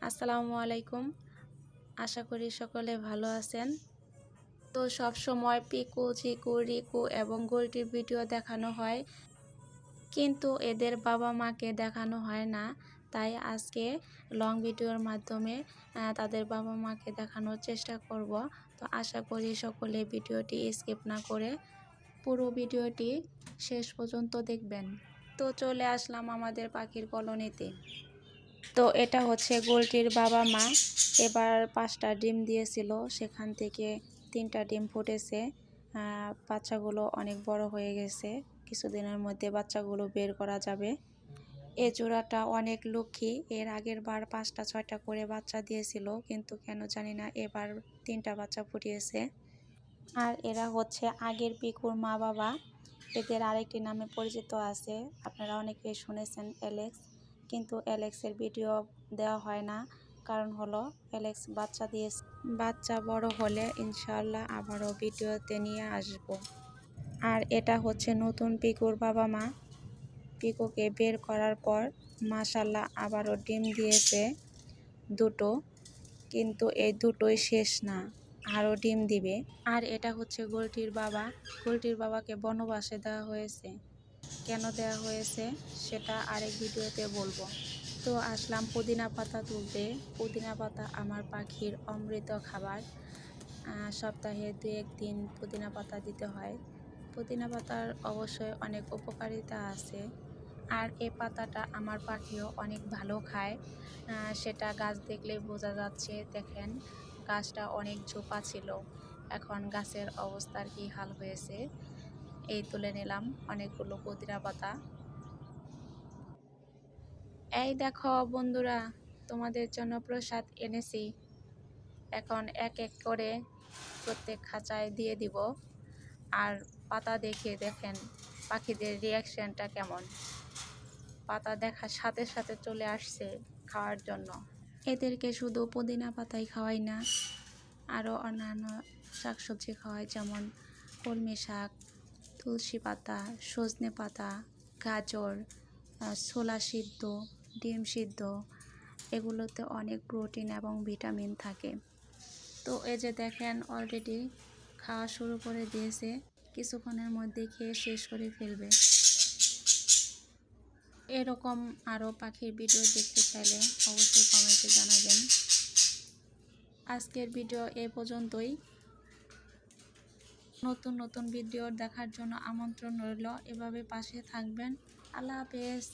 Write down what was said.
আসসালামু আলাইকুম। আশা করি সকলে ভালো আছেন। তো সব সময় পিকু, চিকু, রিকু এবং গোলটির ভিডিও দেখানো হয়, কিন্তু এদের বাবা মাকে দেখানো হয় না। তাই আজকে লং ভিডিওর মাধ্যমে তাদের বাবা মাকে দেখানোর চেষ্টা করব। তো আশা করি সকলে ভিডিওটি স্কিপ না করে পুরো ভিডিওটি শেষ পর্যন্ত দেখবেন। তো চলে আসলাম আমাদের পাখির কলোনিতে। তো এটা হচ্ছে গোলটির বাবা মা। এবার 5টা ডিম দিয়েছিল, সেখান থেকে 3টা ডিম ফুটেছে। বাচ্চাগুলো অনেক বড় হয়ে গেছে, কিছুদিনের মধ্যে বাচ্চাগুলো বের করা যাবে। এ জোড়াটা অনেক লক্ষ্মী। এর আগের বার 5টা 6টা করে বাচ্চা দিয়েছিল, কিন্তু কেন জানি না এবার 3টা বাচ্চা ফুটিয়েছে। আর এরা হচ্ছে আগের পিকুর মা বাবা। এদের আরেকটি নামে পরিচিত আছে, আপনারা অনেকেই শুনেছেন অ্যালেক্স, কিন্তু অ্যালেক্সের ভিডিও দেওয়া হয় না। কারণ হলো অ্যালেক্স বাচ্চা দিয়েছে, বাচ্চা বড় হলে ইনশাআল্লাহ আবারও ভিডিওতে নিয়ে আসব। আর এটা হচ্ছে নতুন পিকুর বাবা মা। পিকুকে বের করার পর মাশাআল্লাহ আবারও ডিম দিয়েছে 2টো, কিন্তু এই 2টোই শেষ না, আরও ডিম দিবে। আর এটা হচ্ছে গোলটির বাবা। গোলটির বাবাকে বনবাসে দেওয়া হয়েছে। কেন দেওয়া হয়েছে সেটা আরেক ভিডিওতে বলবো। তো আসলাম পুদিনা পাতা তুলতে। পুদিনা পাতা আমার পাখির অমৃত খাবার। সপ্তাহে 2-1 দিন পুদিনা পাতা দিতে হয়। পুদিনা পাতার অবশ্যই অনেক উপকারিতা আছে। আর এই পাতাটা আমার পাখিও অনেক ভালো খায়, সেটা গাছ দেখলেই বোঝা যাচ্ছে। দেখেন, গাছটা অনেক ঝোপা ছিল, এখন গাছের অবস্থার কি হাল হয়েছে। এই তুলে নিলাম অনেকগুলো পুদিনা পাতা। এই দেখো বন্ধুরা, তোমাদের জন্য প্রসাদ এনেছি। এখন এক এক করে প্রত্যেক খাঁচায় দিয়ে দিব। আর পাতা দেখে দেখেন পাখিদের রিয়াকশনটা কেমন। পাতা দেখার সাথে সাথে চলে আসছে খাওয়ার জন্য। এদেরকে শুধু পুদিনা পাতাই খাওয়াই না, আরও অন্যান্য শাকসবজি খাওয়াই, যেমন কলমি শাক, তুলসী পাতা, সজনে পাতা, গাজর, ছোলা সিদ্ধ, ডিম সিদ্ধ। এগুলোতে অনেক প্রোটিন এবং ভিটামিন থাকে। তো এই যে দেখেন অলরেডি খাওয়া শুরু করে দিয়েছে, কিছুক্ষণের মধ্যে খেয়ে শেষ করে ফেলবে। এরকম আরও পাখির ভিডিও দেখতে চাইলে অবশ্যই কমেন্টে জানাবেন। আজকের ভিডিও এ পর্যন্তই। নতুন নতুন ভিডিও দেখার জন্য আমন্ত্রণ রইল। এভাবে পাশে থাকবেন। আল্লাহ হাফেজ।